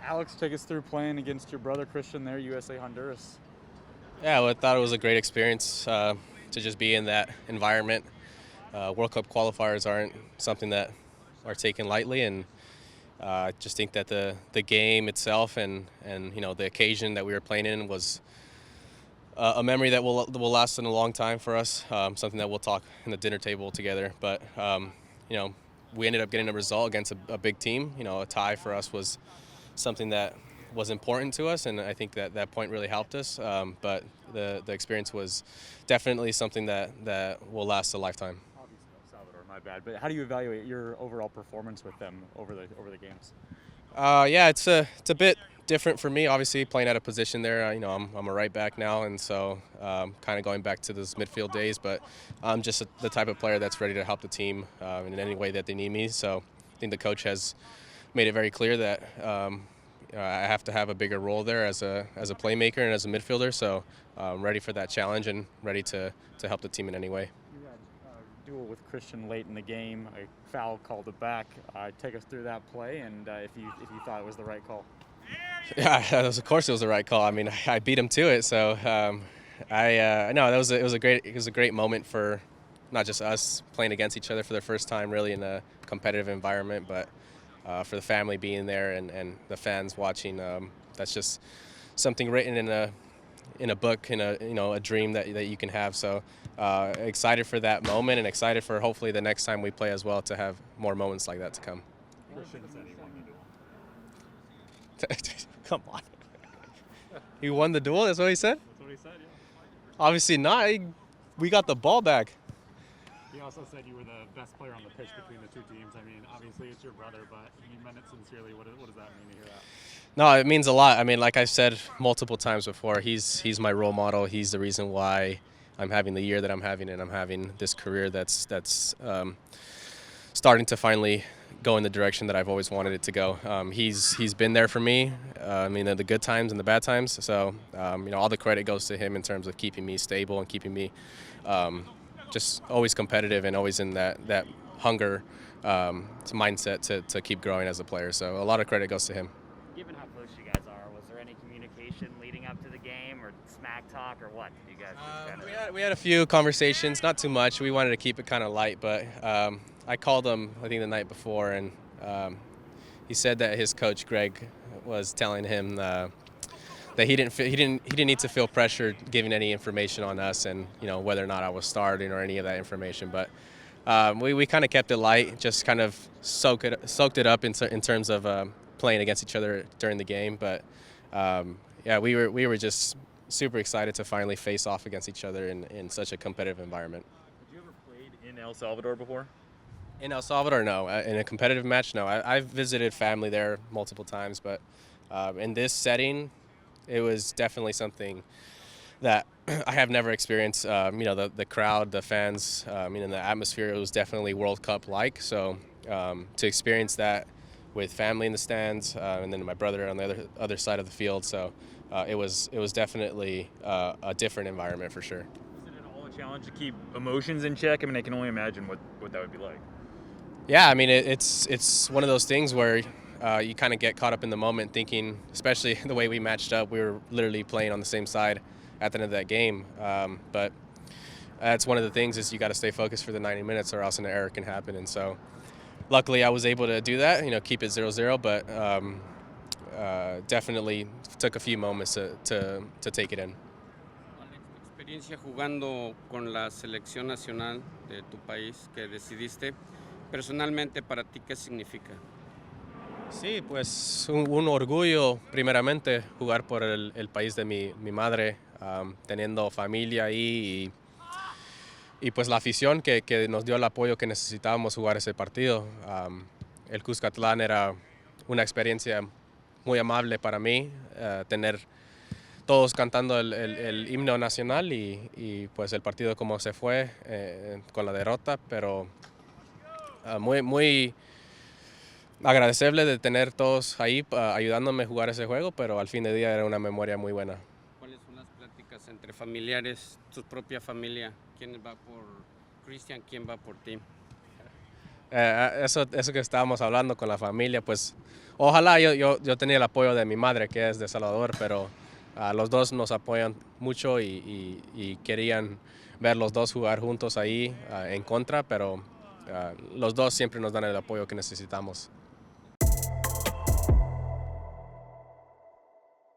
Alex, take us through playing against your brother Christian there, USA Honduras. Yeah, well, I thought it was a great experience to just be in that environment. World Cup qualifiers aren't something that are taken lightly, and I just think that the game itself and the occasion that we were playing in was a memory that will last in a long time for us. Something that we'll talk in the dinner table together. But you know, we ended up getting a result against a big team. A tie for us was something that was important to us, and I think that point really helped us. But the experience was definitely something that will last a lifetime. Obviously, El Salvador, my bad. But how do you evaluate your overall performance with them over the games? Yeah, it's a bit different for me. Obviously, playing at a position there. I'm a right back now, and so kind of going back to those midfield days. But I'm just the type of player that's ready to help the team in any way that they need me. So I think the coach has made it very clear that I have to have a bigger role there as a playmaker and as a midfielder. So I'm ready for that challenge and ready to help the team in any way. You had a duel with Christian late in the game, a foul called it back. Take us through that play, and if you thought it was the right call. Yeah, of course it was the right call. I mean, I beat him to it. So I no, it was a great moment for not just us playing against each other for the first time, really in a competitive environment, but for the family being there and the fans watching. That's just something written in a book, in a dream that you can have. So excited for that moment, and excited for hopefully the next time we play as well to have more moments like that to come. Christian said he won the duel. Come on. He won the duel? That's what he said? That's what he said, yeah. Obviously not. We got the ball back. He also said you were the best player on the pitch between the two teams. I mean, obviously it's your brother, but you meant it sincerely. What does that mean to hear that? No, it means a lot. I mean, like I've said multiple times before, he's my role model. He's the reason why I'm having the year that I'm having, and I'm having this career that's starting to finally go in the direction that I've always wanted it to go. He's been there for me. I mean, the good times and the bad times. So all the credit goes to him in terms of keeping me stable and keeping me just always competitive and always in that hunger mindset to keep growing as a player. So a lot of credit goes to him. Given how close you guys are, was there any communication leading up to the game, or smack talk, or what? Did you guys just kind of... We had a few conversations, not too much. We wanted to keep it kind of light, but I called him I think the night before, and he said that his coach Greg was telling him that he didn't need to feel pressured giving any information on us, and whether or not I was starting or any of that information. But we kind of kept it light, just kind of soaked it up in terms of playing against each other during the game. But yeah, we were just super excited to finally face off against each other in such a competitive environment. Had you ever played in El Salvador before? In El Salvador, no. In a competitive match, no. I've visited family there multiple times, but in this setting, it was definitely something that I have never experienced. The crowd, the fans, the atmosphere, it was definitely World Cup-like. So to experience that with family in the stands, and then my brother on the other side of the field, so it was definitely a different environment for sure. Is it at all a challenge to keep emotions in check? I mean, I can only imagine what that would be like. Yeah, I mean, it's one of those things where you kind of get caught up in the moment thinking, especially the way we matched up, we were literally playing on the same side at the end of that game. But that's one of the things is you got to stay focused for the 90 minutes or else an error can happen. And so luckily I was able to do that, keep it 0-0, but definitely took a few moments to take it in. Alex, tu experiencia jugando con la selección nacional de tu país que decidiste, personalmente para ti, ¿qué significa? Sí, pues un orgullo primeramente jugar por el país de mi madre, teniendo familia ahí y pues la afición que nos dio el apoyo que necesitábamos jugar ese partido. El Cuscatlán era una experiencia muy amable para mí, tener todos cantando el himno nacional y pues el partido como se fue con la derrota, pero muy agradecible de tener todos ahí ayudándome a jugar ese juego, pero al fin de día era una memoria muy buena. ¿Cuáles son las pláticas entre familiares, tu propia familia? ¿Quién va por Cristian? ¿Quién va por ti? Eso que estábamos hablando con la familia, pues ojalá yo tenía el apoyo de mi madre, que es de Salvador, pero los dos nos apoyan mucho y querían ver los dos jugar juntos ahí en contra, pero los dos siempre nos dan el apoyo que necesitamos.